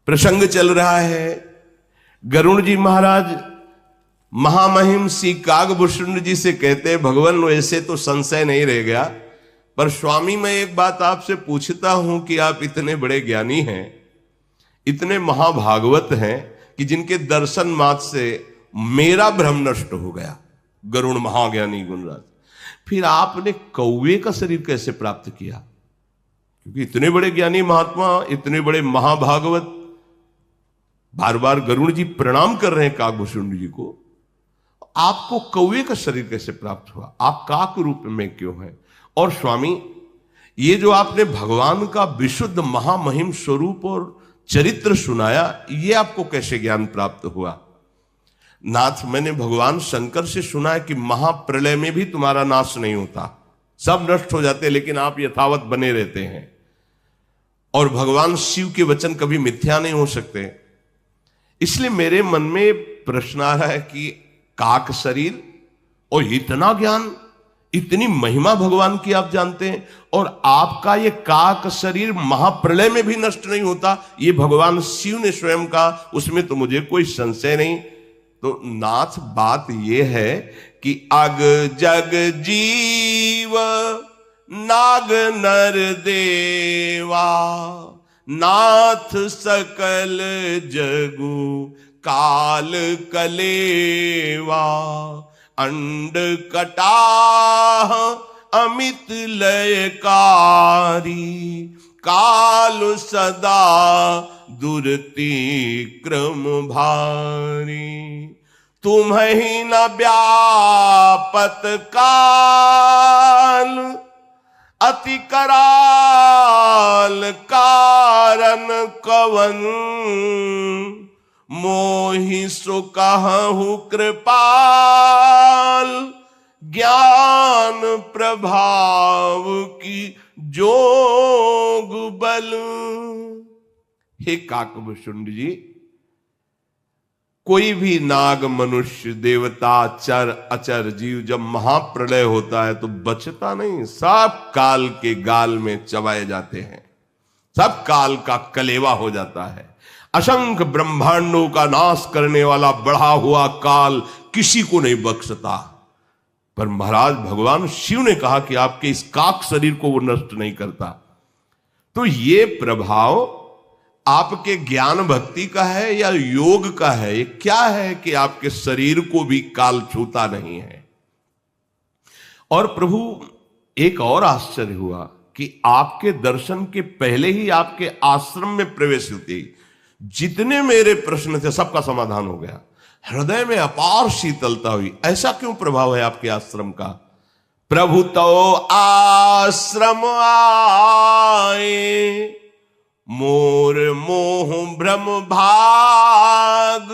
प्रसंग चल रहा है। गरुण जी महाराज महामहिम श्री कागभूषण जी से कहते हैं, भगवान वैसे तो संशय नहीं रह गया, पर स्वामी मैं एक बात आपसे पूछता हूं कि आप इतने बड़े ज्ञानी हैं, इतने महाभागवत हैं कि जिनके दर्शन मात्र से मेरा भ्रम नष्ट हो गया। गरुण महाज्ञानी गुणराज, फिर आपने कौवे का शरीर कैसे प्राप्त किया? क्योंकि इतने बड़े ज्ञानी महात्मा, इतने बड़े महाभागवत, बार बार गरुण जी प्रणाम कर रहे हैं कागभूषण जी को, आपको कौवे का शरीर कैसे प्राप्त हुआ? आप काक रूप में क्यों हैं? और स्वामी ये जो आपने भगवान का विशुद्ध महामहिम स्वरूप और चरित्र सुनाया, ये आपको कैसे ज्ञान प्राप्त हुआ? नाथ, मैंने भगवान शंकर से सुना है कि महाप्रलय में भी तुम्हारा नाश नहीं होता, सब नष्ट हो जाते, लेकिन आप यथावत बने रहते हैं। और भगवान शिव के वचन कभी मिथ्या नहीं हो सकते। इसलिए मेरे मन में प्रश्न आ रहा है कि काक शरीर और इतना ज्ञान, इतनी महिमा भगवान की आप जानते हैं, और आपका ये काक शरीर महाप्रलय में भी नष्ट नहीं होता, ये भगवान शिव ने स्वयं कहा, उसमें तो मुझे कोई संशय नहीं। तो नाथ, बात ये है कि अग जग जीव नाग नर देवा, नाथ सकल जगु काल कलेवा, अंड कटाह अमित लयकारी, काल सदा दुरति क्रम भारी, तुम्हि न व्यापत काल, अति कराल कारण कवन, मोहि सो कहु कृपाल, ज्ञान प्रभाव की जोग बल। हे काकभूषण जी, कोई भी नाग, मनुष्य, देवता, चर अचर जीव जब महाप्रलय होता है तो बचता नहीं, सब काल के गाल में चबाए जाते हैं, सब काल का कलेवा हो जाता है। असंख्य ब्रह्मांडों का नाश करने वाला बढ़ा हुआ काल किसी को नहीं बख्शता, पर महाराज भगवान शिव ने कहा कि आपके इस काक शरीर को वो नष्ट नहीं करता। तो ये प्रभाव आपके ज्ञान भक्ति का है या योग का है? ये क्या है कि आपके शरीर को भी काल छूता नहीं है? और प्रभु एक और आश्चर्य हुआ कि आपके दर्शन के पहले ही आपके आश्रम में प्रवेश होते ही जितने मेरे प्रश्न थे सबका समाधान हो गया। हृदय में अपार शीतलता हुई। ऐसा क्यों प्रभाव है आपके आश्रम का? प्रभु तो आश्रम आए, मोर मोह भ्रम भाग,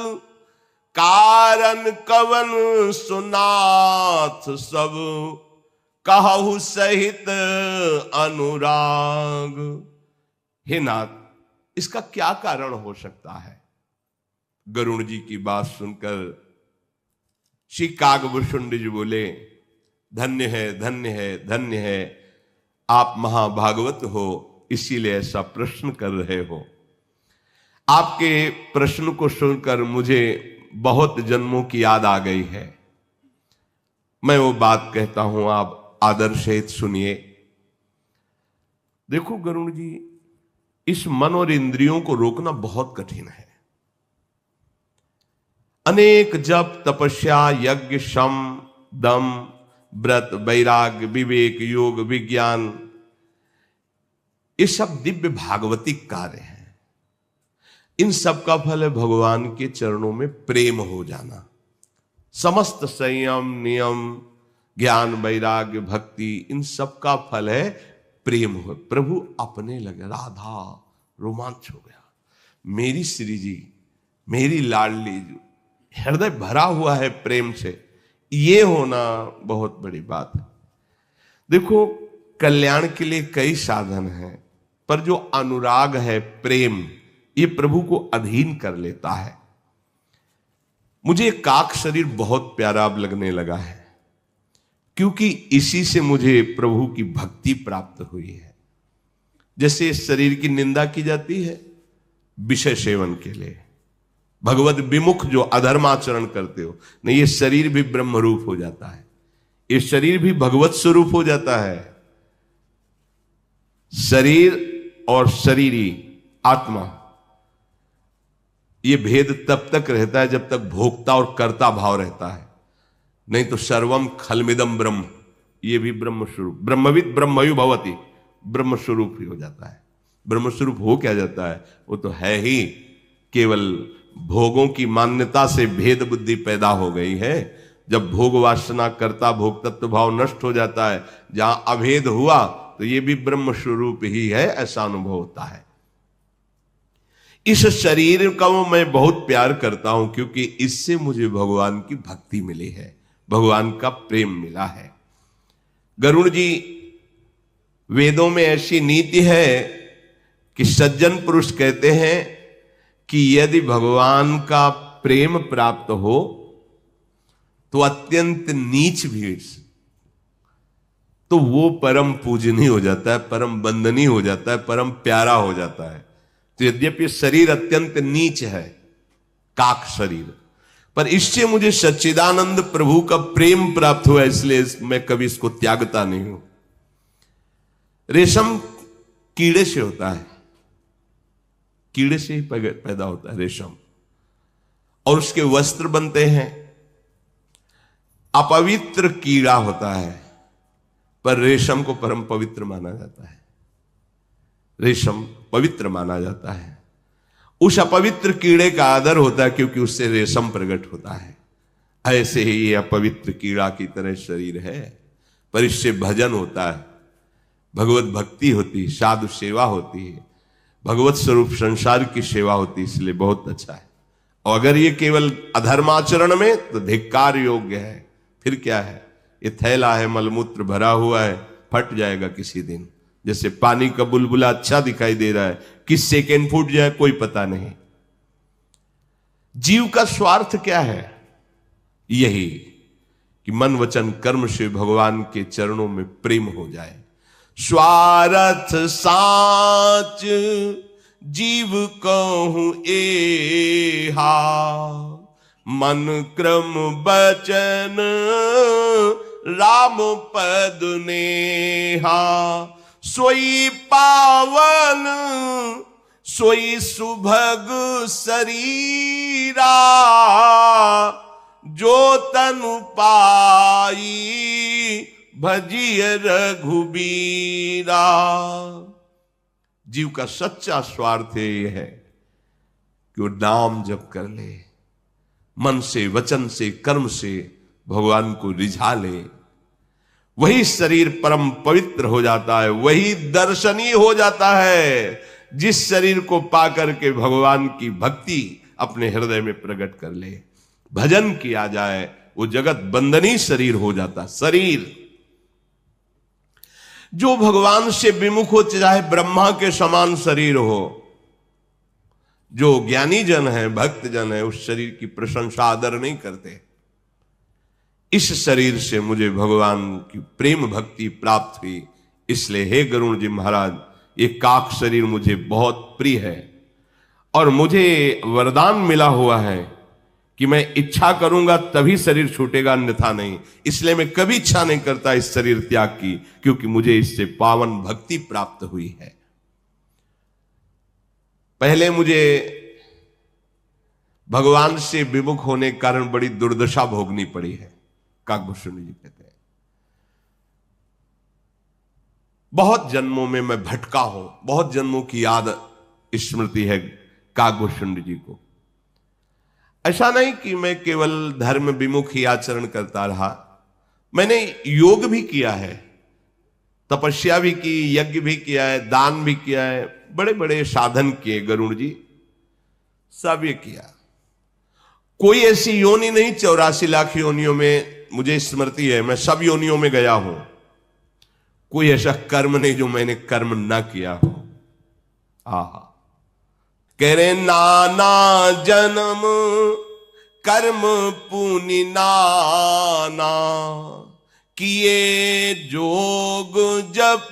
कारण कवन सुनाथ सब, कहु सहित अनुराग। हे नाथ, इसका क्या कारण हो सकता है? गरुण जी की बात सुनकर श्री कागभूषण जी बोले, धन्य है, धन्य है, धन्य है, आप महाभागवत हो, इसीलिए ऐसा प्रश्न कर रहे हो। आपके प्रश्न को सुनकर मुझे बहुत जन्मों की याद आ गई है। मैं वो बात कहता हूं, आप आदर सहित सुनिए। देखो गरुण जी, इस मन और इंद्रियों को रोकना बहुत कठिन है। अनेक जप, तपस्या, यज्ञ, शम, दम, व्रत, वैराग्य, विवेक, योग, विज्ञान, ये सब दिव्य भागवतिक कार्य हैं। इन सब का फल है भगवान के चरणों में प्रेम हो जाना। समस्त संयम, नियम, ज्ञान, वैराग्य, भक्ति, इन सब का फल है प्रेम हो। प्रभु अपने लगे, राधा रोमांच हो गया। मेरी श्री जी, मेरी लाडली, हृदय भरा हुआ है प्रेम से, ये होना बहुत बड़ी बात है। देखो, कल्याण के लिए कई साधन हैं, पर जो अनुराग है, प्रेम, ये प्रभु को अधीन कर लेता है। मुझे काक शरीर बहुत प्यारा अब लगने लगा है, क्योंकि इसी से मुझे प्रभु की भक्ति प्राप्त हुई है। जैसे इस शरीर की निंदा की जाती है, विषय सेवन के लिए, भगवत विमुख जो अधर्माचरण करते हो, नहीं, ये शरीर भी ब्रह्म रूप हो जाता है, ये शरीर भी भगवत स्वरूप हो जाता है। शरीर और शरीरी आत्मा, ये भेद तब तक रहता है जब तक भोक्ता और कर्ता भाव रहता है, नहीं तो सर्वम खलमिदम ब्रह्म, ये भी ब्रह्म स्वरूप, ब्रह्मविद ब्रह्मयु भवति, ब्रह्म स्वरूप ही हो जाता है। ब्रह्म स्वरूप हो क्या जाता है? वो तो है ही, केवल भोगों की मान्यता से भेद बुद्धि पैदा हो गई है। जब भोग वासना कर्ता भोग तत्व भाव नष्ट हो जाता है, जहां अभेद हुआ, तो ये भी ब्रह्म स्वरूप ही है, ऐसा अनुभव होता है। इस शरीर का मैं बहुत प्यार करता हूं, क्योंकि इससे मुझे भगवान की भक्ति मिली है, भगवान का प्रेम मिला है। गरुड़ जी, वेदों में ऐसी नीति है कि सज्जन पुरुष कहते हैं कि यदि भगवान का प्रेम प्राप्त हो तो अत्यंत नीच भी तो वो परम पूजनीय हो जाता है, परम वंदनीय हो जाता है, परम प्यारा हो जाता है। तो यद्यपि शरीर अत्यंत नीच है, काक शरीर, पर इससे मुझे सच्चिदानंद प्रभु का प्रेम प्राप्त हुआ, इसलिए मैं कभी इसको त्यागता नहीं हूं। रेशम कीड़े से होता है, कीड़े से ही पैदा होता है रेशम, और उसके वस्त्र बनते हैं। अपवित्र कीड़ा होता है, पर रेशम को परम पवित्र माना जाता है, रेशम पवित्र माना जाता है। उस अपवित्र कीड़े का आदर होता है, क्योंकि उससे रेशम प्रकट होता है। ऐसे ही ये अपवित्र कीड़ा की तरह शरीर है, पर इससे भजन होता है, भगवत भक्ति होती है, साधु सेवा होती है, भगवत स्वरूप संसार की सेवा होती है, इसलिए बहुत अच्छा है। और अगर ये केवल अधर्माचरण में, तो धिक्कार योग्य है। फिर क्या है? ये थैला है, मलमूत्र भरा हुआ है, फट जाएगा किसी दिन। जैसे पानी का बुलबुला अच्छा दिखाई दे रहा है, किस सेकेंड फूट जाए कोई पता नहीं। जीव का स्वार्थ क्या है? यही कि मन वचन कर्म से भगवान के चरणों में प्रेम हो जाए। स्वार्थ साच जीव कहूं एहा, मन क्रम बचन राम पद नेहा। सोई पावन सोई सुभग शरीरा, जो तनु पाई भजिय रघुबीरा। जीव का सच्चा स्वार्थ यह है कि वो नाम जप कर ले, मन से वचन से कर्म से भगवान को रिझा ले। वही शरीर परम पवित्र हो जाता है, वही दर्शनीय हो जाता है। जिस शरीर को पाकर के भगवान की भक्ति अपने हृदय में प्रकट कर ले, भजन किया जाए, वो जगत बंदनीय शरीर हो जाता। शरीर जो भगवान से विमुख हो, चाहे ब्रह्मा के समान शरीर हो, जो ज्ञानी जन है, भक्त जन है, उस शरीर की प्रशंसा आदर नहीं करते। इस शरीर से मुझे भगवान की प्रेम भक्ति प्राप्त हुई, इसलिए हे गरुड़ जी महाराज, ये काक शरीर मुझे बहुत प्रिय है। और मुझे वरदान मिला हुआ है कि मैं इच्छा करूंगा तभी शरीर छूटेगा, अन्यथा नहीं। इसलिए मैं कभी इच्छा नहीं करता इस शरीर त्याग की, क्योंकि मुझे इससे पावन भक्ति प्राप्त हुई है। पहले मुझे भगवान से विमुख होने के कारण बड़ी दुर्दशा भोगनी पड़ी है। काकभूषण जी कहते हैं, बहुत जन्मों में मैं भटका हूं, बहुत जन्मों की याद स्मृति है काकभूषण जी को। ऐसा नहीं कि मैं केवल धर्म विमुख ही आचरण करता रहा, मैंने योग भी किया है, तपस्या भी की, यज्ञ भी किया है, दान भी किया है, बड़े बड़े साधन किए गरुड़ जी, सब ये किया। कोई ऐसी योनि नहीं, 84 लाख योनियों में मुझे स्मृति है, मैं सब योनियों में गया हूं। कोई ऐसा कर्म नहीं जो मैंने कर्म ना किया हो। आहा, कह रहे नाना जन्म कर्म पुनि नाना, किए जोग जप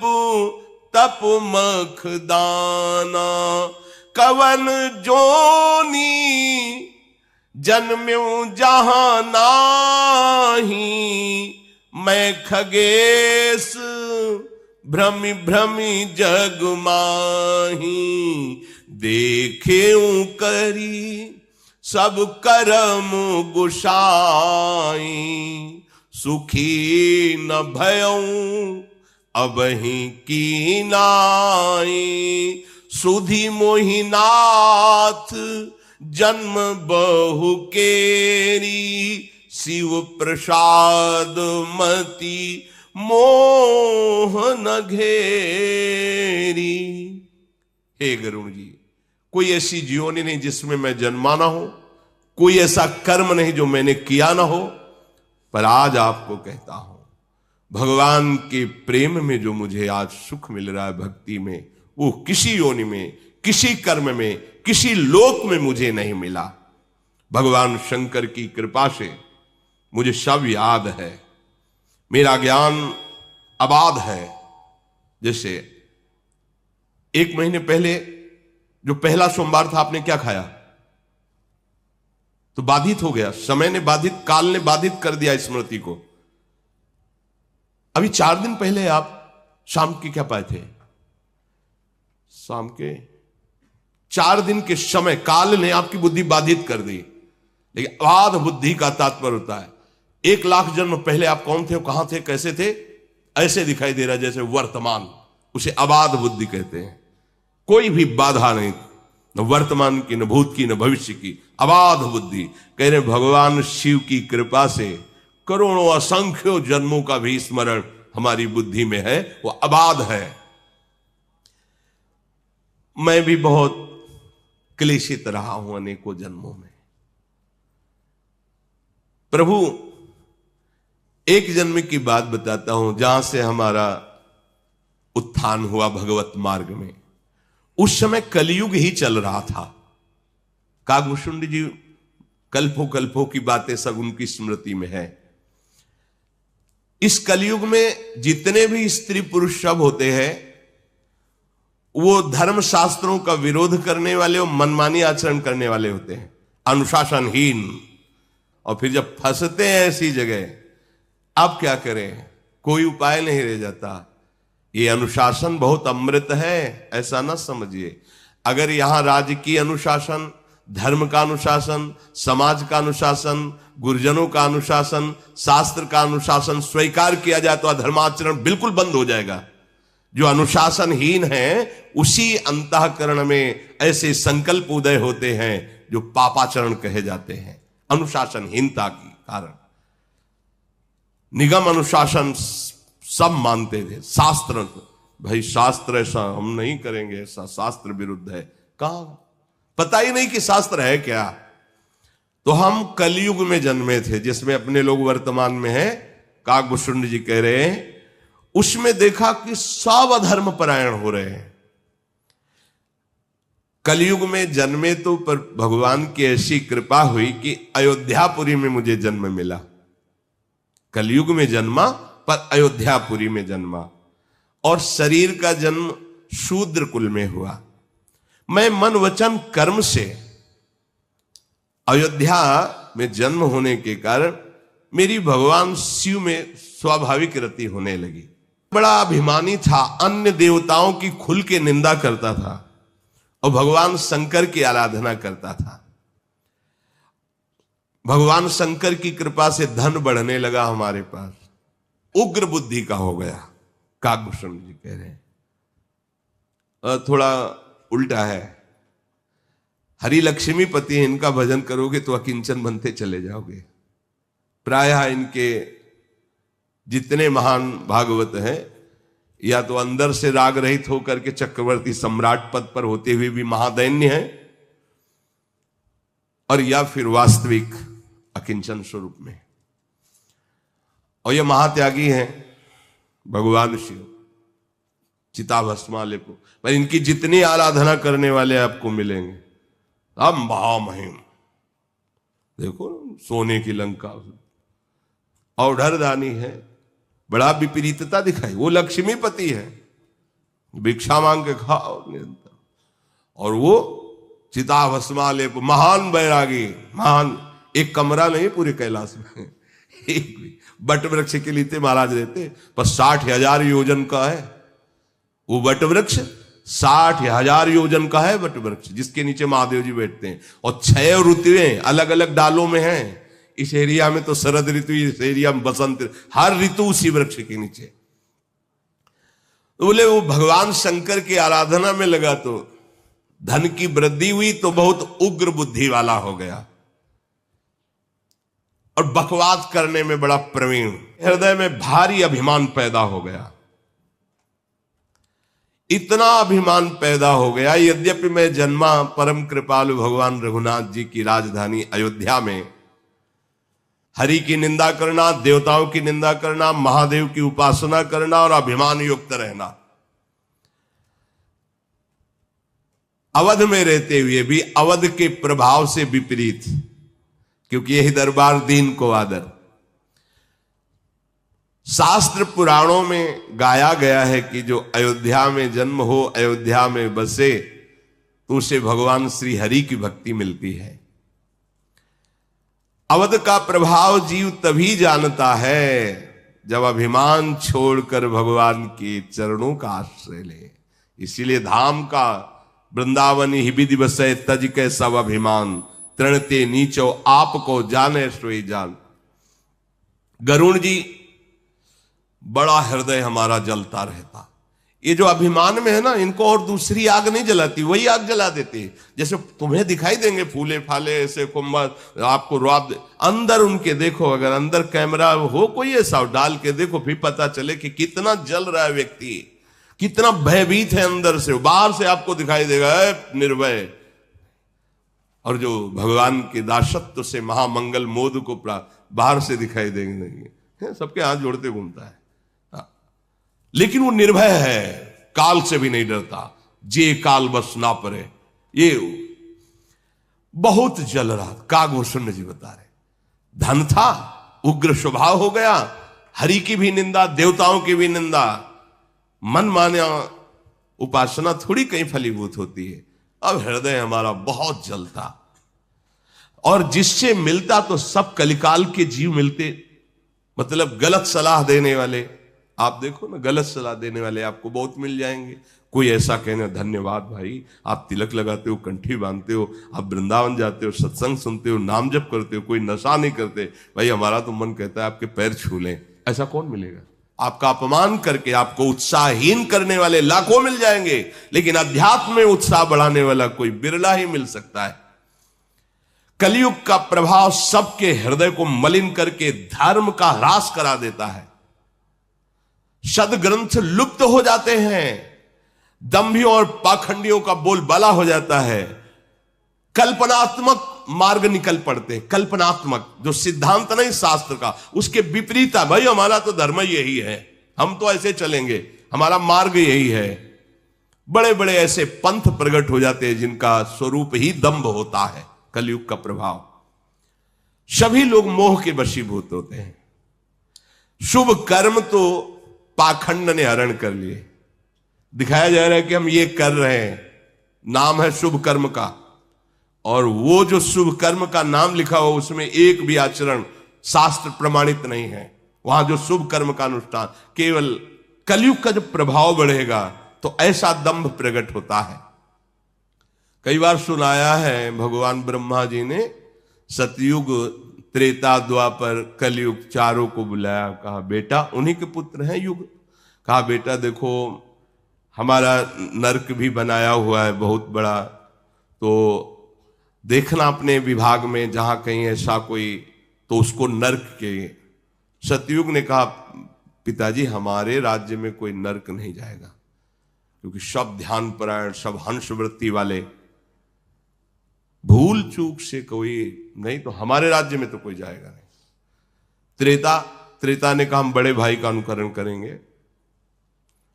तप मख दाना। कवन जोनी जन्म्यूं जहां नाही, मैं खगेश भ्रमि भ्रमि जग माही, देखेऊं करी सब कर्म गुसाई, सुखी न भयऊं अबहि की नाई, सुधि मोहिनाथ जन्म बहु केरी, शिव प्रसाद मति मोह न घेरी। हे गरुण जी, कोई ऐसी जीवनी नहीं जिसमें मैं जन्मा ना हो, कोई ऐसा कर्म नहीं जो मैंने किया ना हो, पर आज आपको कहता हूं भगवान के प्रेम में जो मुझे आज सुख मिल रहा है भक्ति में, वो किसी योनि में, किसी कर्म में, किसी लोक में मुझे नहीं मिला। भगवान शंकर की कृपा से मुझे सब याद है, मेरा ज्ञान अबाध है। जैसे 1 महीने पहले जो पहला सोमवार था, आपने क्या खाया? तो बाधित हो गया, समय ने बाधित, काल ने बाधित कर दिया स्मृति को। अभी 4 दिन पहले आप शाम के क्या पाए थे? शाम के 4 दिन के समय काल ने आपकी बुद्धि बाधित कर दी। लेकिन अबाध बुद्धि का तात्पर्य होता है 1 लाख जन्म पहले आप कौन थे, कहां थे, कैसे थे, ऐसे दिखाई दे रहा जैसे वर्तमान, उसे अबाध बुद्धि कहते हैं। कोई भी बाधा नहीं, न वर्तमान की, न भूत की, न भविष्य की, अबाध बुद्धि। कह रहे भगवान शिव की कृपा से करोड़ों असंख्यों जन्मों का भी स्मरण हमारी बुद्धि में है, वो अबाध है। मैं भी बहुत क्लेशित रहा हूं अनेकों जन्मों में। प्रभु, एक जन्म की बात बताता हूं जहां से हमारा उत्थान हुआ भगवत मार्ग में। उस समय कलयुग ही चल रहा था। कागभूषुंड जी कल्पों कल्पों की बातें सब उनकी स्मृति में है। इस कलयुग में जितने भी स्त्री पुरुष सब होते हैं, वो धर्म शास्त्रों का विरोध करने वाले और मनमानी आचरण करने वाले होते हैं, अनुशासनहीन। और फिर जब फंसते हैं ऐसी जगह, अब क्या करें, कोई उपाय नहीं रह जाता। ये अनुशासन बहुत अमृत है, ऐसा ना समझिए। अगर यहां राजकीय अनुशासन, धर्म का अनुशासन, समाज का अनुशासन, गुरुजनों का अनुशासन, शास्त्र का अनुशासन स्वीकार किया जाए तो अधर्माचरण बिल्कुल बंद हो जाएगा। जो अनुशासनहीन है, उसी अंतःकरण में ऐसे संकल्प उदय होते हैं जो पापाचरण कहे जाते हैं, अनुशासनहीनता के कारण। निगम अनुशासन सब मानते थे, शास्त्र, भाई शास्त्र ऐसा हम नहीं करेंगे, ऐसा शास्त्र विरुद्ध है। कहां, पता ही नहीं कि शास्त्र है क्या। तो हम कलयुग में जन्मे थे जिसमें अपने लोग वर्तमान में हैं। कागभूषुंड जी कह रहे हैं उसमें देखा कि सब अधर्म परायण हो रहे हैं। कलयुग में जन्मे तो पर भगवान की ऐसी कृपा हुई कि अयोध्यापुरी में मुझे जन्म मिला। कलयुग में जन्मा पर अयोध्यापुरी में जन्मा, और शरीर का जन्म शूद्र कुल में हुआ। मैं मन वचन कर्म से अयोध्या में जन्म होने के कारण मेरी भगवान शिव में स्वाभाविक रति होने लगी। बड़ा अभिमानी था, अन्य देवताओं की खुल के निंदा करता था और भगवान शंकर की आराधना करता था। भगवान शंकर की कृपा से धन बढ़ने लगा हमारे पास, उग्र बुद्धि का हो गया। कागभूषण जी कह रहे हैं थोड़ा उल्टा है। हरि लक्ष्मी पति, इनका भजन करोगे तो अकिंचन बनते चले जाओगे। प्रायः इनके जितने महान भागवत हैं, या तो अंदर से राग रहित होकर के चक्रवर्ती सम्राट पद पर होते हुए भी महादैन्य है, और या फिर वास्तविक अकिंचन स्वरूप में। और ये महात्यागी हैं भगवान शिव, चिताभस्माले को। पर इनकी जितनी आराधना करने वाले आपको मिलेंगे, अब महामहिम, देखो सोने की लंका, औढ़रदानी है, बड़ा विपरीतता दिखाई। वो लक्ष्मीपति है, भिक्षा मांग के खाओ निरंतर, और वो चिता भस्मालेप, महान बैरागी, महान। एक कमरा नहीं पूरे कैलाश में, एक भी बट वृक्ष के नीचे महाराज रहते, पर 60,000 योजन का है वो बट वृक्ष, 60,000 योजन का है बट वृक्ष, जिसके नीचे महादेव जी बैठते हैं। और 6 ऋतुएं अलग अलग डालों में हैं। इस एरिया में तो शरद ऋतु, इस एरिया में बसंत, हर ऋतु उसी वृक्ष के नीचे। तो बोले वो भगवान शंकर की आराधना में लगा तो धन की वृद्धि हुई, तो बहुत उग्र बुद्धि वाला हो गया और बकवास करने में बड़ा प्रवीण, हृदय में भारी अभिमान पैदा हो गया। इतना अभिमान पैदा हो गया, यद्यपि मैं जन्मा परम कृपालु भगवान रघुनाथ जी की राजधानी अयोध्या में, हरि की निंदा करना, देवताओं की निंदा करना, महादेव की उपासना करना और अभिमान युक्त रहना। अवध में रहते हुए भी अवध के प्रभाव से विपरीत, क्योंकि यही दरबार दीन को आदर। शास्त्र पुराणों में गाया गया है कि जो अयोध्या में जन्म हो, अयोध्या में बसे, तो उसे भगवान श्री हरि की भक्ति मिलती है। अवध का प्रभाव जीव तभी जानता है जब अभिमान छोड़कर भगवान के चरणों का आश्रय ले। इसीलिए धाम का वृंदावन ही विधि बसै तज के सब अभिमान, तृणते नीचो आपको जाने सोई जान। गरुण जी बड़ा हृदय हमारा जलता रहता। ये जो अभिमान में है ना, इनको और दूसरी आग नहीं जलाती, वही आग जला देती है। जैसे तुम्हें दिखाई देंगे फूले फाले ऐसे कुंभ, आपको रुआब, अंदर उनके देखो, अगर अंदर कैमरा हो कोई ऐसा डाल के देखो, फिर पता चले कि कितना जल रहा है व्यक्ति, कितना भयभीत है अंदर से। बाहर से आपको दिखाई देगा निर्भय, और जो भगवान के दासत्व से महामंगल मोद को बाहर से दिखाई देंगे नहीं, सबके हाथ जोड़ते घूमता है, लेकिन वो निर्भय है, काल से भी नहीं डरता। जे काल बस ना परे, ये बहुत जल रहा। कागभूषण जी बता रहे, धन था, उग्र स्वभाव हो गया, हरि की भी निंदा, देवताओं की भी निंदा, मन माना उपासना थोड़ी कहीं फलीभूत होती है। अब हृदय हमारा बहुत जलता, और जिससे मिलता तो सब कलिकाल के जीव मिलते। मतलब गलत सलाह देने वाले, आप देखो ना, गलत सलाह देने वाले आपको बहुत मिल जाएंगे। कोई ऐसा कहना, धन्यवाद भाई, आप तिलक लगाते हो, कंठी बांधते हो, आप वृंदावन जाते हो, सत्संग सुनते हो, नाम जप करते हो, कोई नशा नहीं करते, भाई हमारा तो मन कहता है आपके पैर छू लें। ऐसा कौन मिलेगा? आपका अपमान करके आपको उत्साहहीन करने वाले लाखों मिल जाएंगे, लेकिन अध्यात्म में उत्साह बढ़ाने वाला कोई बिरला ही मिल सकता है। कलयुग का प्रभाव सबके हृदय को मलिन करके धर्म का ह्रास करा देता है। सद्ग्रंथ लुप्त हो जाते हैं, दंभियों और पाखंडियों का बोलबाला हो जाता है, कल्पनात्मक मार्ग निकल पड़ते, कल्पनात्मक जो सिद्धांत नहीं शास्त्र का, उसके विपरीत है। भाई हमारा तो धर्म यही है, हम तो ऐसे चलेंगे, हमारा मार्ग यही है। बड़े बड़े ऐसे पंथ प्रकट हो जाते हैं जिनका स्वरूप ही दंभ होता है। कलयुग का प्रभाव, सभी लोग मोह के वशीभूत होते हैं। शुभ कर्म तो पाखंड ने हरण कर लिए, दिखाया जा रहा है कि हम ये कर रहे हैं, नाम है शुभ कर्म का, और वो जो शुभ कर्म का नाम लिखा हो उसमें एक भी आचरण शास्त्र प्रमाणित नहीं है। वहां जो शुभ कर्म का अनुष्ठान, केवल कलयुग का जब प्रभाव बढ़ेगा तो ऐसा दंभ प्रकट होता है। कई बार सुनाया है, भगवान ब्रह्मा जी ने सतयुग, त्रेता, द्वापर, कलयुग चारों को बुलाया, कहा बेटा, उन्हीं के पुत्र हैं युग, कहा बेटा देखो हमारा नरक भी बनाया हुआ है बहुत बड़ा, तो देखना अपने विभाग में जहां कहीं ऐसा कोई, तो उसको नरक के। सतयुग ने कहा पिताजी हमारे राज्य में कोई नरक नहीं जाएगा, क्योंकि सब ध्यान परायण, सब हंस वृत्ति वाले, भूल चूक से कोई नहीं, तो हमारे राज्य में तो कोई जाएगा नहीं। त्रेता ने कहा हम बड़े भाई का अनुकरण करेंगे,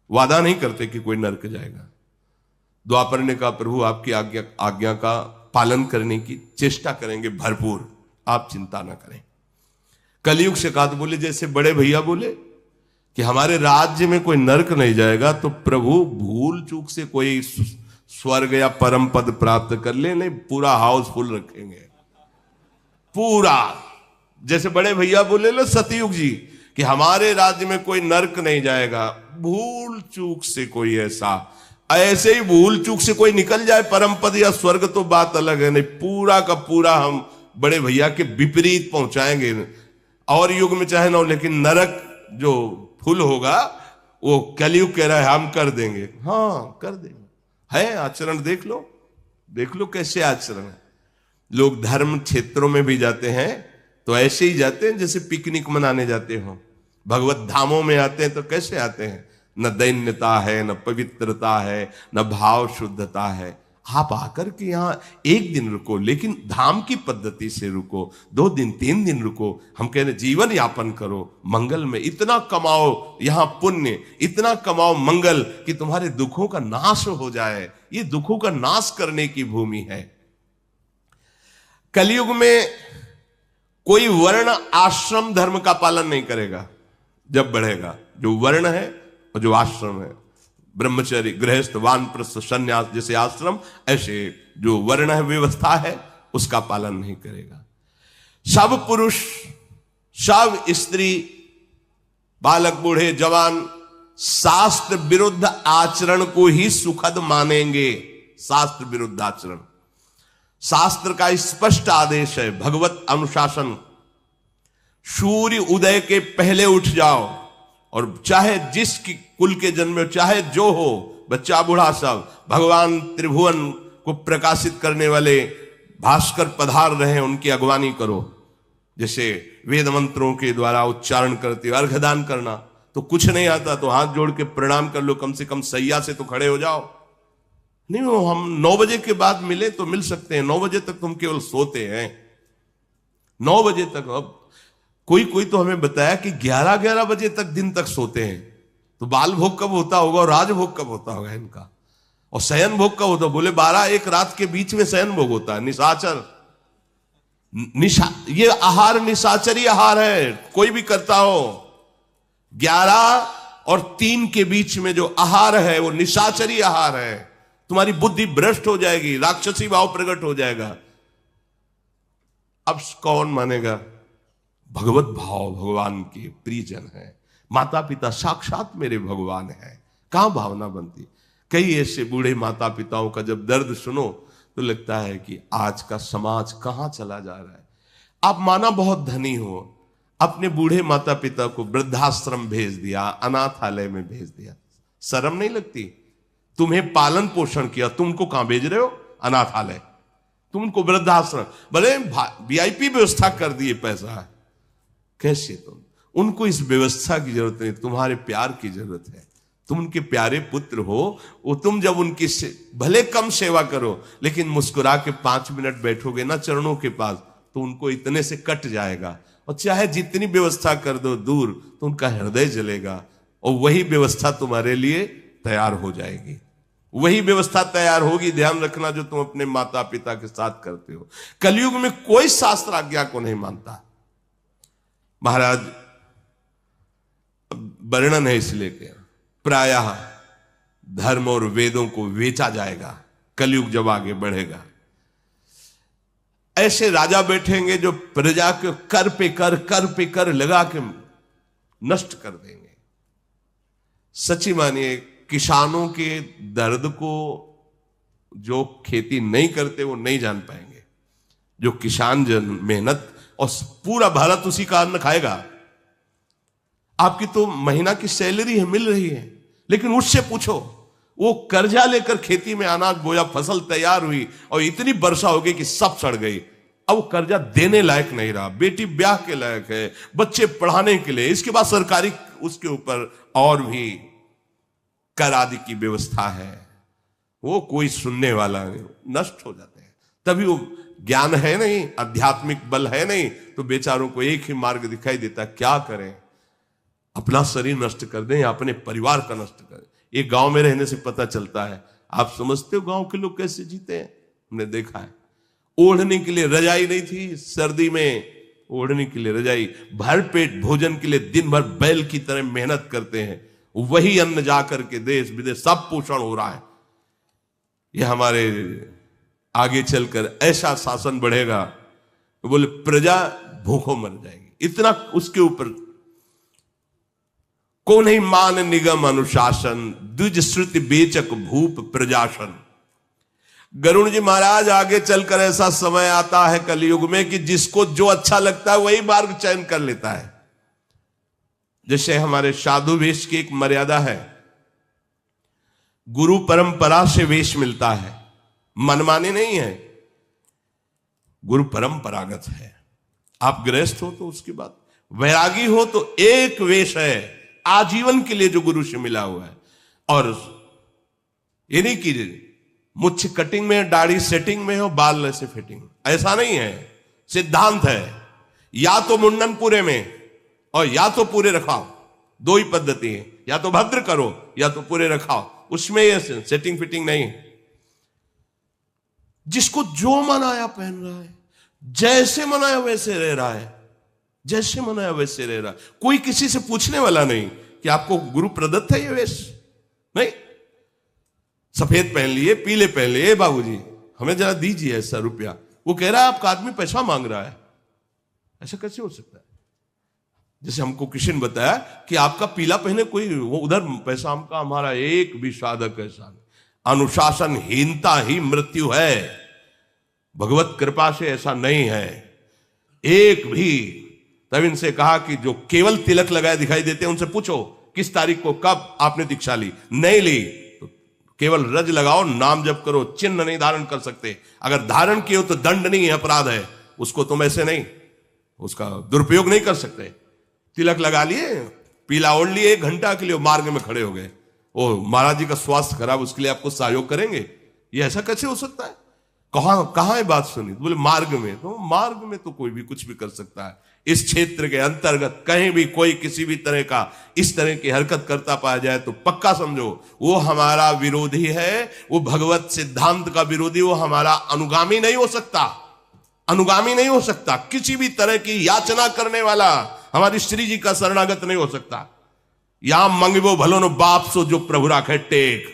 वादा नहीं करते कि कोई नरक जाएगा। द्वापर ने कहा प्रभु आपकी आज्ञा का पालन करने की चेष्टा करेंगे भरपूर, आप चिंता ना करें। कलयुग से कहा तो बोले, जैसे बड़े भैया बोले कि हमारे राज्य में कोई नरक नहीं जाएगा, तो प्रभु भूल चूक से कोई स्वर्ग या परम पद प्राप्त कर ले, नहीं पूरा हाउसफुल रखेंगे पूरा। जैसे बड़े भैया बोले लो सतयुग जी कि हमारे राज्य में कोई नरक नहीं जाएगा, भूल चूक से कोई ऐसे ही भूल चूक से कोई निकल जाए परम पद या स्वर्ग तो बात अलग है, नहीं पूरा का पूरा हम बड़े भैया के विपरीत पहुंचाएंगे। और युग में चाहे ना हो, लेकिन नरक जो फुल होगा वो कलयुग कह रहा है हम कर देंगे। हाँ कर देंगे, है आचरण देख लो कैसे आचरण है। लोग धर्म क्षेत्रों में भी जाते हैं तो ऐसे ही जाते हैं जैसे पिकनिक मनाने जाते हो। भगवत धामों में आते हैं तो कैसे आते हैं, न दैन्यता है, न पवित्रता है, न भाव शुद्धता है। आप आकर के यहां एक दिन रुको, लेकिन धाम की पद्धति से रुको, 2 दिन 3 दिन रुको। हम कह रहे जीवन यापन करो मंगल में, इतना कमाओ यहां पुण्य, इतना कमाओ मंगल कि तुम्हारे दुखों का नाश हो जाए। ये दुखों का नाश करने की भूमि है। कलयुग में कोई वर्ण आश्रम धर्म का पालन नहीं करेगा जब बढ़ेगा। जो वर्ण है और जो आश्रम है, ब्रह्मचर्य, गृहस्थ, वानप्रस्थ, संन्यास जैसे आश्रम, ऐसे जो वर्ण है व्यवस्था है उसका पालन नहीं करेगा। सब पुरुष, सब स्त्री, बालक, बूढ़े, जवान शास्त्र विरुद्ध आचरण को ही सुखद मानेंगे। शास्त्र विरुद्ध आचरण, शास्त्र का स्पष्ट आदेश है, भगवत अनुशासन। सूर्य उदय के पहले उठ जाओ, और चाहे जिस कुल के जन्मे, चाहे जो हो, बच्चा बूढ़ा सब, भगवान त्रिभुवन को प्रकाशित करने वाले भास्कर पधार रहे हैं, उनकी अगवानी करो। जैसे वेद मंत्रों के द्वारा उच्चारण करते हो, अर्घदान करना, तो कुछ नहीं आता तो हाथ जोड़ के प्रणाम कर लो, कम से कम सैया से तो खड़े हो जाओ। नहीं हो, हम 9 बजे के बाद मिले तो मिल सकते हैं, 9 बजे तक तुम केवल सोते हैं, 9 बजे तक। अब कोई तो हमें बताया कि 11-11 बजे तक दिन तक सोते हैं, तो बाल भोग कब होता होगा और राजभोग कब होता होगा इनका, और शयन भोग कब होता? बोले 12-1 रात के बीच में शयन भोग होता है। निशाचर, ये आहार निशाचरी आहार है, कोई भी करता हो। 11 और 3 के बीच में जो आहार है वो निशाचरी आहार है। तुम्हारी बुद्धि भ्रष्ट हो जाएगी, राक्षसी भाव प्रकट हो जाएगा। अब कौन मानेगा? भगवत भाव भगवान के प्रियजन है, माता पिता साक्षात मेरे भगवान है, कहां भावना बनती। कई ऐसे बूढ़े माता पिताओं का जब दर्द सुनो तो लगता है कि आज का समाज कहां चला जा रहा है। आप माना बहुत धनी हो, अपने बूढ़े माता पिता को वृद्धाश्रम भेज दिया, अनाथालय में भेज दिया, शर्म नहीं लगती? तुम्हें पालन पोषण किया, तुम उनको कहां भेज रहे हो? अनाथालय। तुम उनको वृद्धाश्रम, भले VIP व्यवस्था कर दिए, पैसा है, कैसे तुम उनको इस व्यवस्था की जरूरत नहीं, तुम्हारे प्यार की जरूरत है। तुम उनके प्यारे पुत्र हो, वो तुम जब उनकी भले कम सेवा करो, लेकिन मुस्कुरा के 5 मिनट बैठोगे ना चरणों के पास, तो उनको इतने से कट जाएगा। और चाहे जितनी व्यवस्था कर दो दूर, तो उनका हृदय जलेगा, और वही व्यवस्था तुम्हारे लिए तैयार हो जाएगी। वही व्यवस्था तैयार होगी, ध्यान रखना, जो तुम अपने माता पिता के साथ करते हो। कलयुग में कोई शास्त्र आज्ञा को नहीं मानता। महाराज वर्णन है इसलिए कि प्रायः धर्म और वेदों को बेचा जाएगा कलयुग जब आगे बढ़ेगा। ऐसे राजा बैठेंगे जो प्रजा के कर पे कर लगा के नष्ट कर देंगे। सच्ची मानिए, किसानों के दर्द को जो खेती नहीं करते वो नहीं जान पाएंगे। जो किसान जन मेहनत, और पूरा भारत उसी का अन्न खाएगा। आपकी तो महीना की सैलरी है, मिल रही है, लेकिन उससे पूछो, वो कर्जा लेकर खेती में अनाज बोया, फसल तैयार हुई और इतनी वर्षा हो गई कि सब सड़ गई। अब वो कर्जा देने लायक नहीं रहा, बेटी ब्याह के लायक है, बच्चे पढ़ाने के लिए, इसके बाद सरकारी उसके ऊपर और भी कर आदि की व्यवस्था है, वो कोई सुनने वाला नहीं, नष्ट हो जाते हैं। तभी वो ज्ञान है नहीं, आध्यात्मिक बल है नहीं, तो बेचारों को एक ही मार्ग दिखाई देता, क्या करें? अपना शरीर नष्ट कर दें या अपने परिवार का नष्ट करें। एक गांव में रहने से पता चलता है। आप समझते हो गांव के लोग कैसे जीते हैं? हमने देखा है, ओढ़ने के लिए रजाई नहीं थी, सर्दी में ओढ़ने के लिए रजाई, भरपेट भोजन के लिए दिन भर बैल की तरह मेहनत करते हैं, वही अन्न जाकर के देश विदेश सब पोषण हो रहा है। ये हमारे आगे चलकर ऐसा शासन बढ़ेगा, बोले प्रजा भूखों मर जाएगी, इतना उसके ऊपर। को नहीं मान निगम अनुशासन, द्विज श्रुति बेचक भूप प्रजाशन। गरुड़ जी महाराज आगे चलकर ऐसा समय आता है कलयुग में कि जिसको जो अच्छा लगता है वही मार्ग चयन कर लेता है। जैसे हमारे साधु वेश की एक मर्यादा है, गुरु परंपरा से वेश मिलता है, मनमानी नहीं है, गुरु परंपरागत है। आप गृहस्थ हो तो उसकी बात, वैरागी हो तो एक वेश है आजीवन के लिए जो गुरु से मिला हुआ है। और ये नहीं कि मुझ कटिंग में, दाढ़ी सेटिंग में हो, बाल ऐसे फिटिंग, ऐसा नहीं है। सिद्धांत है, या तो मुंडन पूरे में और या तो पूरे रखाओ, दो ही पद्धति है, या तो भद्र करो या तो पूरे रखाओ, उसमें ये सेटिंग फिटिंग नहीं। जिसको जो मनाया पहन रहा है, जैसे मनाया वैसे रह रहा है, जैसे मनाया वैसे रह रहा है। कोई किसी से पूछने वाला नहीं कि आपको गुरु प्रदत्त है ये वेश, नहीं। सफेद पहन लिए, पीले पहन लिए, बाबूजी हमें जरा दीजिए ऐसा रुपया, वो कह रहा है आपका आदमी पैसा मांग रहा है। ऐसा कैसे हो सकता है? जैसे हमको किसी ने बताया कि आपका पीला पहने कोई, वो उधर पैसा, हमका हमारा एक भी साधक ऐसा नहीं। अनुशासनहीनता ही मृत्यु है, भगवत कृपा से ऐसा नहीं है एक भी। तब इनसे कहा कि जो केवल तिलक लगाए दिखाई देते हैं उनसे पूछो किस तारीख को कब आपने दीक्षा ली, नहीं ली तो केवल रज लगाओ, नाम जप करो, चिन्ह नहीं धारण कर सकते। अगर धारण किए हो तो दंडनीय अपराध है, उसको तुम ऐसे नहीं, उसका दुरुपयोग नहीं कर सकते। तिलक लगा लिए, पीला ओढ़ लिए, 1 घंटा के लिए मार्ग में खड़े हो गए, ओ महाराज जी का स्वास्थ्य खराब, उसके लिए आपको सहयोग करेंगे, ये ऐसा कैसे हो सकता है? कहां है बात सुनी? तो बोले मार्ग में। तो मार्ग में तो कोई भी कुछ भी कर सकता है। इस क्षेत्र के अंतर्गत कहीं भी कोई किसी भी तरह का इस तरह की हरकत करता पाया जाए तो पक्का समझो वो हमारा विरोधी है, वो भगवत सिद्धांत का विरोधी, वो हमारा अनुगामी नहीं हो सकता, अनुगामी नहीं हो सकता। किसी भी तरह की याचना करने वाला हमारी श्री जी का शरणागत नहीं हो सकता। या मंगबो भलो नो बाप सो जो प्रभु राखे टेक,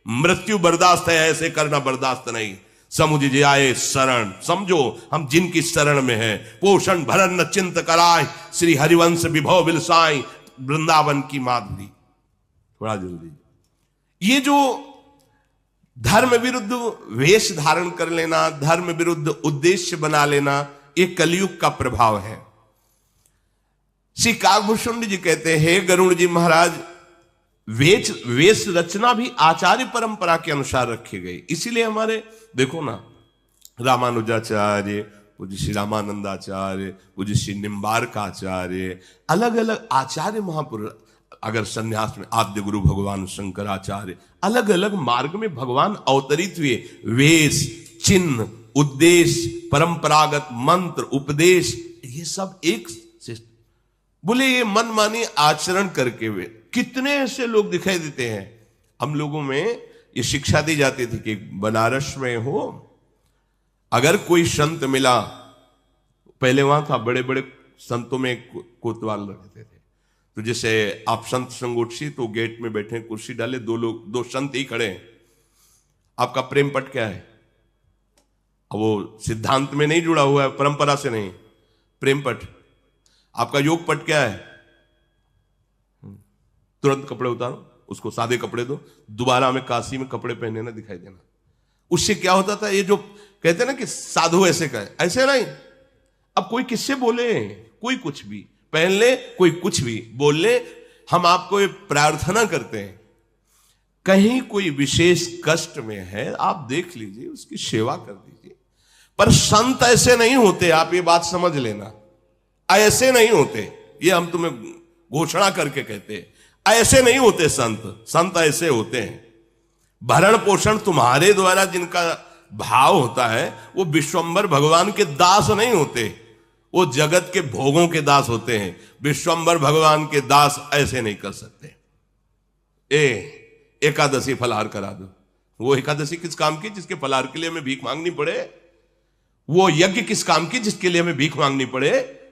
मृत्यु बर्दाश्त है, ऐसे करना बर्दाश्त नहीं। समुझ आए शरण, समझो हम जिनकी शरण में है, पोषण भरन न चिंत कराय, श्री हरिवंश विभव बिलसाई, वृंदावन की माधुरी। थोड़ा जल्दी, ये जो धर्म विरुद्ध वेश धारण कर लेना, धर्म विरुद्ध उद्देश्य बना लेना, ये कलयुग का प्रभाव है। श्री कागभूषण जी कहते हैं, गरुड़ जी महाराज, वेश रचना भी आचार्य परंपरा के अनुसार रखी गई। इसीलिए हमारे देखो ना, रामानुजाचार्य, पूज्य श्री रामानंदाचार्य, पूज्य श्री निम्बारकाचार्य, अलग अलग आचार्य महापुरुष, अगर संन्यास में आद्य गुरु भगवान शंकराचार्य, अलग अलग मार्ग में भगवान अवतरित हुए। वेश, चिन्ह, उद्देश्य, परंपरागत मंत्र, उपदेश, ये सब एक से बोले ये मनमानी आचरण करके हुए कितने ऐसे लोग दिखाई देते हैं। हम लोगों में ये शिक्षा दी जाती थी कि बनारस में हो, अगर कोई संत मिला, पहले वहां था बड़े बड़े संतों में कोतवाल रहते थे, तो जैसे आप संत संगोष्ठी, तो गेट में बैठे, कुर्सी डाले, दो संत ही खड़े हैं, आपका प्रेम पट क्या है? अब वो सिद्धांत में नहीं जुड़ा हुआ है, परंपरा से नहीं, प्रेम पट। आपका योग पट क्या है? तुरंत कपड़े उतारो, उसको सादे कपड़े दो, दोबारा हमें काशी में कपड़े पहने ना दिखाई देना। उससे क्या होता था, ये जो कहते हैं ना कि साधु ऐसे कहे, ऐसे नहीं। अब कोई किससे बोले, कोई कुछ भी पहन ले, कोई कुछ भी बोल ले, हम आपको ये प्रार्थना करते हैं, कहीं कोई विशेष कष्ट में है, आप देख लीजिए, उसकी सेवा कर दीजिए। पर संत ऐसे नहीं होते, आप ये बात समझ लेना, ऐसे नहीं होते। ये हम तुम्हें घोषणा करके कहते हैं, ऐसे नहीं होते संत। संत ऐसे होते हैं, भरण पोषण तुम्हारे द्वारा जिनका भाव होता है, वो विश्वंभर भगवान के दास नहीं होते, वो जगत के भोगों के दास होते हैं। विश्वंभर भगवान के दास ऐसे नहीं कर सकते। एकादशी फलाहार करा दो, वो एकादशी किस काम की जिसके फलाहार के लिए हमें भीख मांगनी पड़े? वो यज्ञ किस काम की जिसके लिए हमें भीख मांगनी पड़े?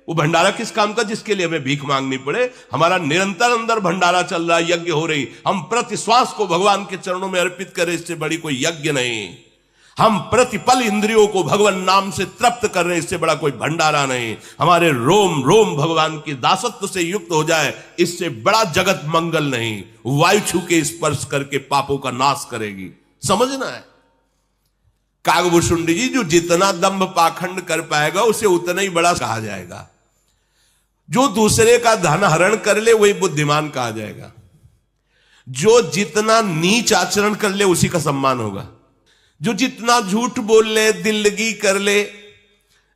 वो भंडारा किस काम का जिसके लिए हमें भीख मांगनी पड़े? हमारा निरंतर अंदर भंडारा चल रहा है, यज्ञ हो रही, हम प्रति श्वास को भगवान के चरणों में अर्पित करें, इससे बड़ी कोई यज्ञ नहीं। हम प्रतिपल इंद्रियों को भगवान नाम से तृप्त कर रहे हैं, इससे बड़ा कोई भंडारा नहीं। हमारे रोम रोम भगवान की दासत्व से युक्त हो जाए, इससे बड़ा जगत मंगल नहीं। वायु छू के स्पर्श करके पापों का नाश करेगी, समझना है। कागभूषुंडी जी, जो जितना दंभ पाखंड कर पाएगा उसे उतना ही बड़ा कहा जाएगा। जो दूसरे का धन हरण कर ले वही बुद्धिमान कहा जाएगा। जो जितना नीच आचरण कर ले उसी का सम्मान होगा। जो जितना झूठ बोल ले, दिल्लगी कर ले,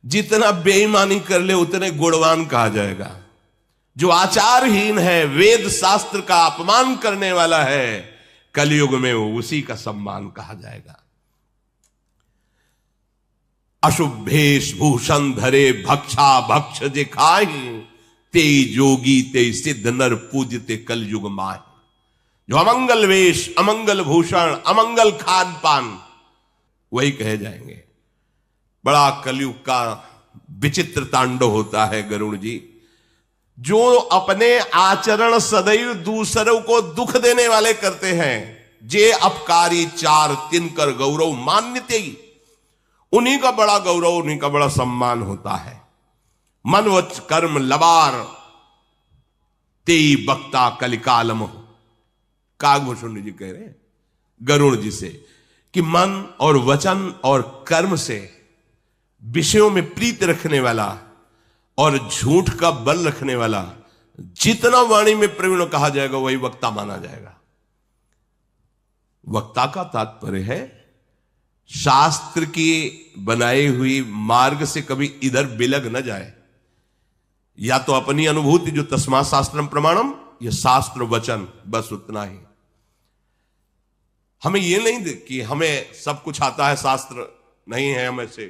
जितना बेईमानी कर ले, उतने गुणवान कहा जाएगा। जो आचारहीन है, वेद शास्त्र का अपमान करने वाला है, कलयुग में वो उसी का सम्मान कहा जाएगा। अशुभ भेष भूषण धरे भक्षा भक्ष जे खाहि, ते जोगी ते सिद्ध नर पूजते कलयुग माहि। जो अमंगल वेश, अमंगल भूषण, अमंगल खान पान, वही कहे जाएंगे। बड़ा कलयुग का विचित्र तांडव होता है गरुड़ जी। जो अपने आचरण सदैव दूसरों को दुख देने वाले करते हैं, जे अपकारी चार तिनकर गौरव मान्यते, उन्हीं का बड़ा गौरव, उन्हीं का बड़ा सम्मान होता है। मन वच कर्म लबार तेई बक्ता कलिकालम। कागभूषुंडी जी कह रहे हैं गरुड़ जी से कि मन और वचन और कर्म से विषयों में प्रीत रखने वाला और झूठ का बल रखने वाला जितना वाणी में प्रवीण कहा जाएगा वही वक्ता माना जाएगा। वक्ता का तात्पर्य है शास्त्र की बनाई हुई मार्ग से कभी इधर बिलग न जाए, या तो अपनी अनुभूति जो तस्मा शास्त्रम प्रमाणम, यह शास्त्र वचन, बस उतना ही। हमें यह नहीं कि हमें सब कुछ आता है, शास्त्र नहीं है हमें से,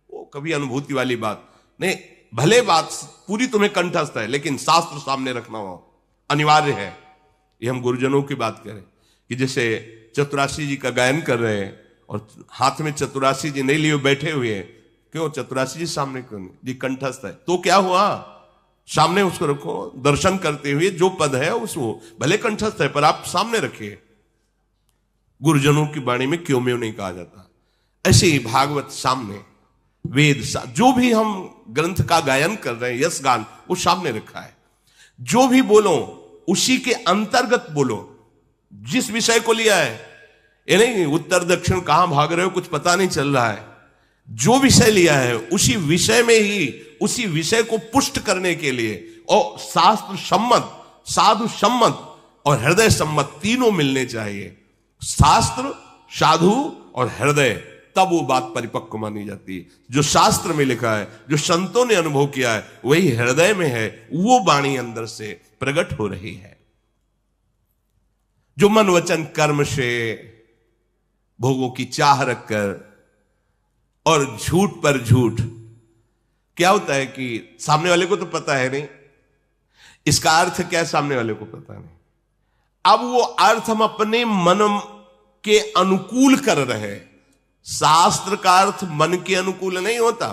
वो कभी अनुभूति वाली बात नहीं। भले बात पूरी तुम्हें कंठस्थ है, लेकिन शास्त्र सामने रखना हो अनिवार्य है। ये हम गुरुजनों की बात करें कि जैसे चतुराशी जी का गायन कर रहे हैं और हाथ में चतुराशी जी नहीं लिए बैठे हुए हैं, क्यों? चतुराशी जी सामने क्यों नहीं? जी कंठस्थ है तो क्या हुआ, सामने उसको रखो, दर्शन करते हुए जो पद है उसको, भले कंठस्थ है पर आप सामने रखिए। गुरुजनों की वाणी में क्यों में नहीं कहा जाता। ऐसे ही भागवत सामने, वेद जो भी हम ग्रंथ का गायन कर रहे हैं, यश गान, वो सामने रखा है। जो भी बोलो उसी के अंतर्गत बोलो। जिस विषय को लिया है, ये नहीं उत्तर दक्षिण कहां भाग रहे हो कुछ पता नहीं चल रहा है। जो विषय लिया है उसी विषय में ही, उसी विषय को पुष्ट करने के लिए, और शास्त्र सम्मत, साधु सम्मत और हृदय सम्मत तीनों मिलने चाहिए। शास्त्र, साधु और हृदय, तब वो बात परिपक्व मानी जाती है। जो शास्त्र में लिखा है, जो संतों ने अनुभव किया है, वही हृदय में है, वो वाणी अंदर से प्रकट हो रही है। जो मन वचन कर्म से भोगों की चाह रखकर और झूठ पर झूठ, क्या होता है कि सामने वाले को तो पता है नहीं इसका अर्थ क्या है, सामने वाले को पता नहीं। अब वो अर्थ हम अपने मन के अनुकूल कर रहे हैं। शास्त्र का अर्थ मन के अनुकूल नहीं होता।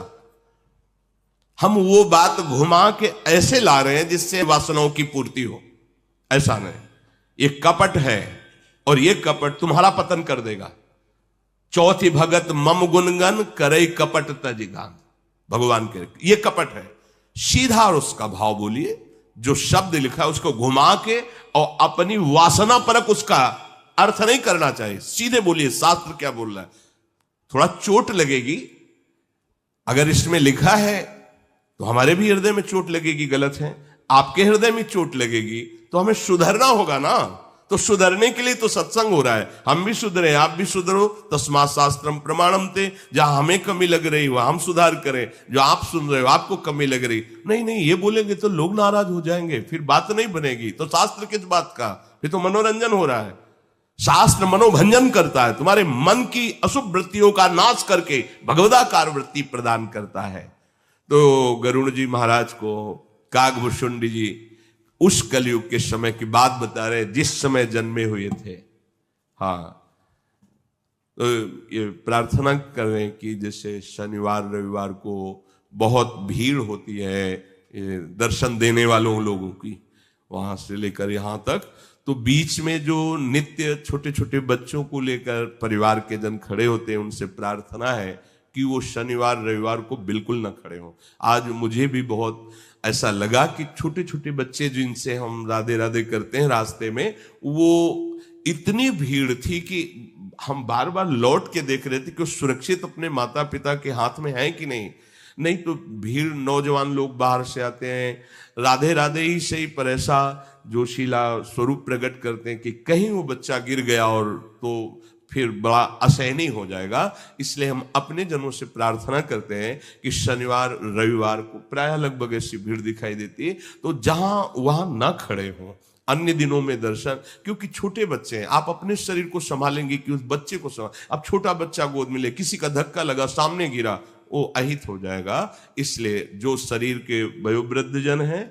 हम वो बात घुमा के ऐसे ला रहे हैं जिससे वासनाओं की पूर्ति हो, ऐसा नहीं। ये कपट है और ये कपट तुम्हारा पतन कर देगा। चौथी भगत मम गुणगन करे कपट तजिगान, भगवान के ये कपट है। सीधा और उसका भाव बोलिए, जो शब्द लिखा है उसको घुमा के और अपनी वासना परक उसका अर्थ नहीं करना चाहिए। सीधे बोलिए शास्त्र क्या बोल रहा है। थोड़ा चोट लगेगी, अगर इसमें लिखा है तो हमारे भी हृदय में चोट लगेगी, गलत है। आपके हृदय में चोट लगेगी तो हमें सुधरना होगा ना। तो सुधरने के लिए तो सत्संग हो रहा है, हम भी सुधरे, आप भी सुधरो। तस्मात् शास्त्रम प्रमाणम ते, जहां हमें कमी लग रही वहां हम सुधार करें, जो आप सुन रहे हो आपको कमी लग रही नहीं, ये बोलेंगे तो लोग नाराज हो जाएंगे, फिर बात नहीं बनेगी। तो शास्त्र किस बात का, फिर तो मनोरंजन हो रहा है। शास्त्र मनोभंजन करता है, तुम्हारे मन की अशुभ वृत्तियों का नाश करके भगवदाकार वृत्ति प्रदान करता है। तो गरुड़ जी महाराज को कागभूषुंडी जी उस कलयुग के समय की बात बता रहे जिस समय जन्मे हुए थे। हाँ, तो ये प्रार्थना कर रहे हैं कि जैसे शनिवार रविवार को बहुत भीड़ होती है ये दर्शन देने वालों लोगों की, वहां से लेकर यहाँ तक। तो बीच में जो नित्य छोटे छोटे बच्चों को लेकर परिवार के जन खड़े होते हैं, उनसे प्रार्थना है कि वो शनिवार रविवार को बिल्कुल ना खड़े हों। आज मुझे भी बहुत ऐसा लगा कि छोटे छोटे बच्चे जिनसे हम राधे राधे करते हैं रास्ते में, वो इतनी भीड़ थी कि हम बार बार लौट के देख रहे थे कि वो सुरक्षित अपने माता पिता के हाथ में है कि नहीं। नहीं तो भीड़, नौजवान लोग बाहर से आते हैं राधे राधे ही सही, पर ऐसा जोशीला स्वरूप प्रकट करते हैं कि कहीं वो बच्चा गिर गया और तो फिर बड़ा असहनीय हो जाएगा। इसलिए हम अपने जनों से प्रार्थना करते हैं कि शनिवार रविवार को प्रायः लगभग ऐसी भीड़ दिखाई देती है, तो जहां वहां ना खड़े हों, अन्य दिनों में दर्शन। क्योंकि छोटे बच्चे हैं, आप अपने शरीर को संभालेंगे कि उस बच्चे को संभाल। अब छोटा बच्चा गोद में ले, किसी का धक्का लगा, सामने गिरा, वो अहित हो जाएगा। इसलिए जो शरीर के वयोवृद्ध जन हैं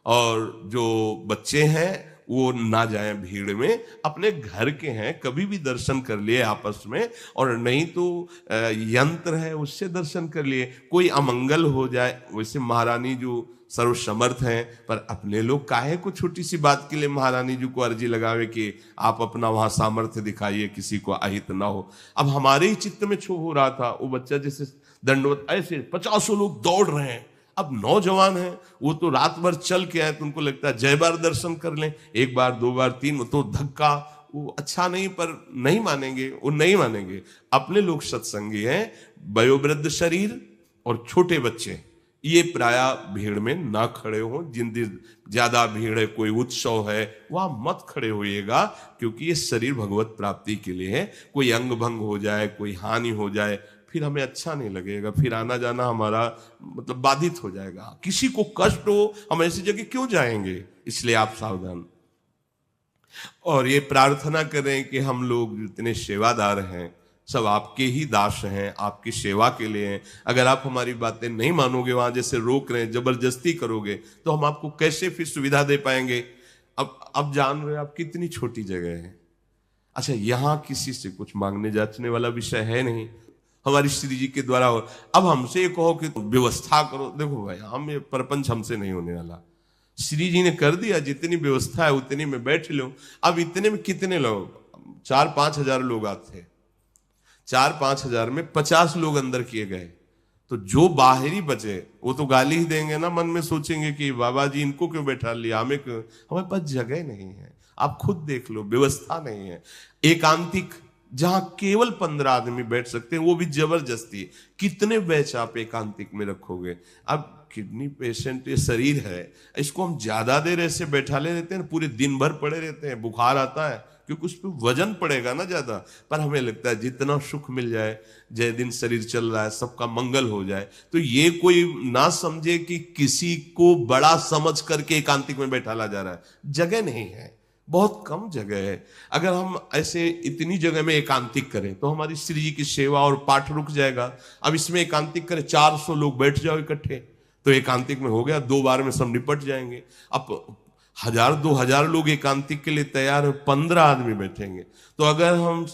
और जो बच्चे हैं वो ना जाएं भीड़ में, अपने घर के हैं कभी भी दर्शन कर लिए आपस में, और नहीं तो यंत्र है उससे दर्शन कर लिए। कोई अमंगल हो जाए, वैसे महारानी जो सर्वसमर्थ हैं, पर अपने लोग काहे को छोटी सी बात के लिए महारानी जी को अर्जी लगावे कि आप अपना वहां सामर्थ्य दिखाइए, किसी को अहित ना हो। अब हमारे ही चित्त में क्षोभ हो रहा था, वो बच्चा जैसे दंडवत, ऐसे 50 लोग दौड़ रहे हैं। अब नौजवान है, वो तो रात भर चल के आए, तो उनको लगता है जय बार दर्शन कर लें, एक बार दो बार तीन, तो धक्का वो अच्छा नहीं, पर नहीं मानेंगे, वो नहीं मानेंगे। अपने लोग सत्संगी हैं, वयोवृद्ध शरीर और छोटे बच्चे, ये प्रायः भीड़ में ना खड़े हो। जिन दिन ज्यादा भीड़ है, कोई उत्सव है, वहां मत खड़े होइएगा, क्योंकि ये शरीर भगवत प्राप्ति के लिए है। कोई अंग भंग हो जाए, कोई हानि हो जाए, फिर हमें अच्छा नहीं लगेगा, फिर आना जाना हमारा मतलब बाधित हो जाएगा। किसी को कष्ट हो, हम ऐसी जगह क्यों जाएंगे? इसलिए आप सावधान। और ये प्रार्थना करें कि हम लोग जितने सेवादार हैं सब आपके ही दास हैं, आपकी सेवा के लिए हैं। अगर आप हमारी बातें नहीं मानोगे, वहां जैसे रोक रहे हैं, जबरदस्ती करोगे, तो हम आपको कैसे फिर सुविधा दे पाएंगे? अब जान रहे आप कितनी छोटी जगह है। अच्छा, यहां किसी से कुछ मांगने जांचने वाला विषय है नहीं, हमारी श्री जी के द्वारा हो। अब हमसे ये कहो कि व्यवस्था करो, देखो भाई, हम ये परपंच हमसे नहीं होने वाला। श्री जी ने कर दिया, जितनी व्यवस्था है उतनी में बैठ लो। अब इतने में कितने लोग, 4-5 हजार लोग आते हैं, 4-5 हजार में 50 लोग अंदर किए गए, तो जो बाहरी बचे वो तो गाली ही देंगे ना, मन में सोचेंगे कि बाबा जी इनको क्यों बैठा लिया, हमें पास जगह नहीं है। आप खुद देख लो, व्यवस्था नहीं है। एकांतिक जहां केवल 15 आदमी बैठ सकते हैं, वो भी जबरदस्ती। कितने बैच आप एकांतिक में रखोगे? अब किडनी पेशेंट ये शरीर है, इसको हम ज्यादा देर ऐसे बैठा ले रहते हैं, पूरे दिन भर पड़े रहते हैं, बुखार आता है, क्योंकि उस पर वजन पड़ेगा ना ज्यादा। पर हमें लगता है जितना सुख मिल जाए, जय दिन शरीर चल रहा है, सबका मंगल हो जाए। तो ये कोई ना समझे कि किसी को बड़ा समझ करके एकांतिक में बैठाला जा रहा है। जगह नहीं है, बहुत कम जगह है। अगर हम ऐसे इतनी जगह में एकांतिक करें तो हमारी श्री जी की सेवा और पाठ रुक जाएगा। अब इसमें एकांतिक करें, 400 लोग बैठ जाओ इकट्ठे, तो एकांतिक में हो गया, 2 बार में सब निपट जाएंगे। अब 1000-2000 लोग एकांतिक के लिए तैयार है, 15 आदमी बैठेंगे। तो अगर हम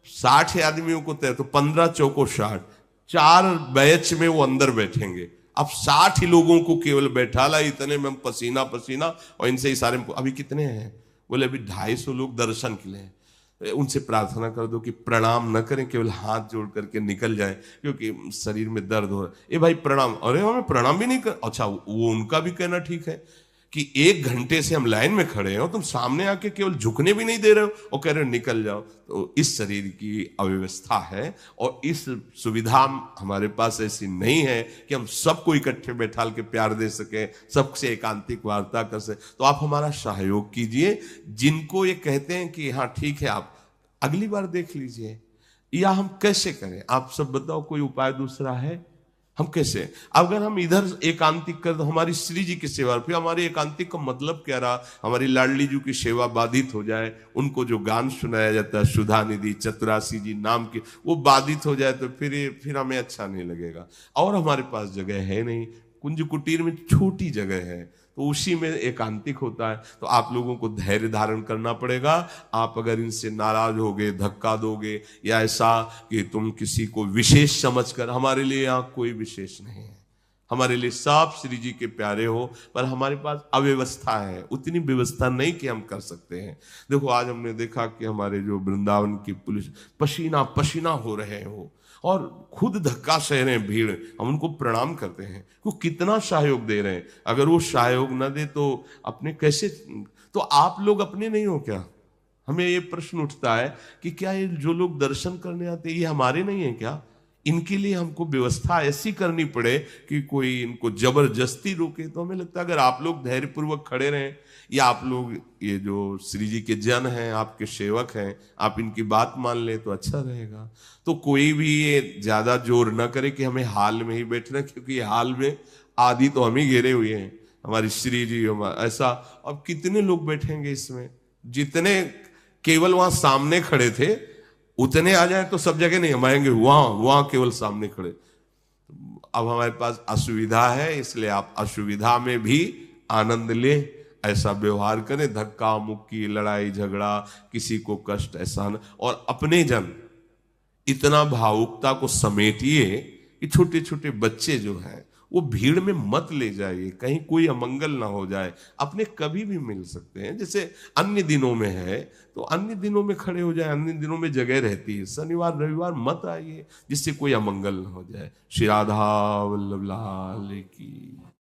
60 आदमियों को तैयार, तो 15 चौको 60, 4 बैच में वो अंदर बैठेंगे। अब 60 ही लोगों को केवल बैठा ला, इतने में पसीना पसीना, और इनसे इशारे में अभी कितने हैं? बोले अभी 250 लोग दर्शन के लिए। उनसे प्रार्थना कर दो कि प्रणाम न करें, केवल हाथ जोड़ करके निकल जाए, क्योंकि शरीर में दर्द हो रहा है। ए भाई प्रणाम, अरे हमें प्रणाम भी नहीं कर। अच्छा, वो उनका भी कहना ठीक है कि 1 घंटे से हम लाइन में खड़े हो, तुम सामने आके केवल झुकने भी नहीं दे रहे हो और कह रहे हो निकल जाओ। तो इस शरीर की अव्यवस्था है, और इस सुविधा हमारे पास ऐसी नहीं है कि हम सबको इकट्ठे बैठाल के प्यार दे सके, सबसे एकांतिक वार्ता कर सके। तो आप हमारा सहयोग कीजिए। जिनको ये कहते हैं कि हाँ ठीक है, आप अगली बार देख लीजिए, या हम कैसे करें, आप सब बताओ, कोई उपाय दूसरा है? हम कैसे? अगर हम इधर एकांतिक कर, तो हमारी श्री जी की सेवा, फिर हमारे एकांतिक का मतलब क्या रहा? हमारी लाडली जी की सेवा बाधित हो जाए, उनको जो गान सुनाया जाता है सुधा निधि चतुरासी जी नाम के, वो बाधित हो जाए, तो फिर हमें अच्छा नहीं लगेगा। और हमारे पास जगह है नहीं, कुंज कुटीर में छोटी जगह है, तो उसी में एकांतिक होता है। तो आप लोगों को धैर्य धारण करना पड़ेगा। आप अगर इनसे नाराज होगे, धक्का दोगे, या ऐसा कि तुम किसी को विशेष समझकर, हमारे लिए यहाँ कोई विशेष नहीं है, हमारे लिए सब श्री जी के प्यारे हो, पर हमारे पास अव्यवस्था है, उतनी व्यवस्था नहीं कि हम कर सकते हैं। देखो आज हमने देखा कि हमारे जो वृंदावन की पुलिस पसीना पसीना हो रहे हो और खुद धक्का सह रहे हैं भीड़, हम उनको प्रणाम करते हैं, वो कितना सहयोग दे रहे हैं। अगर वो सहयोग न दे तो अपने कैसे, तो आप लोग अपने नहीं हो क्या? हमें ये प्रश्न उठता है कि क्या ये जो लोग दर्शन करने आते हैं ये हमारे नहीं है क्या? इनके लिए हमको व्यवस्था ऐसी करनी पड़े कि कोई इनको जबरदस्ती रोके? तो हमें लगता है अगर आप लोग धैर्यपूर्वक खड़े रहें, या आप लोग ये जो श्री जी के जन हैं, आपके सेवक हैं, आप इनकी बात मान लें तो अच्छा रहेगा। तो कोई भी ये ज्यादा जोर न करे कि हमें हाल में ही बैठना, क्योंकि हाल में आदि तो हम ही घेरे हुए हैं, हमारी श्री जी ऐसा। अब कितने लोग बैठेंगे इसमें? जितने केवल वहां सामने खड़े थे उतने आ जाए तो सब जगह नहीं हम आएंगे, वहां केवल सामने खड़े। अब हमारे पास असुविधा है, इसलिए आप असुविधा में भी आनंद ले, ऐसा व्यवहार करें। धक्का मुक्की, लड़ाई झगड़ा, किसी को कष्ट ऐसा न। और अपने जन इतना भावुकता को समेटिए कि छोटे छोटे बच्चे जो हैं वो भीड़ में मत ले जाइए, कहीं कोई अमंगल ना हो जाए। अपने कभी भी मिल सकते हैं, जैसे अन्य दिनों में है तो अन्य दिनों में खड़े हो जाए, अन्य दिनों में जगह रहती है। शनिवार रविवार मत आइए जिससे कोई अमंगल ना हो जाए। श्री राधा वल्लभ लाल की।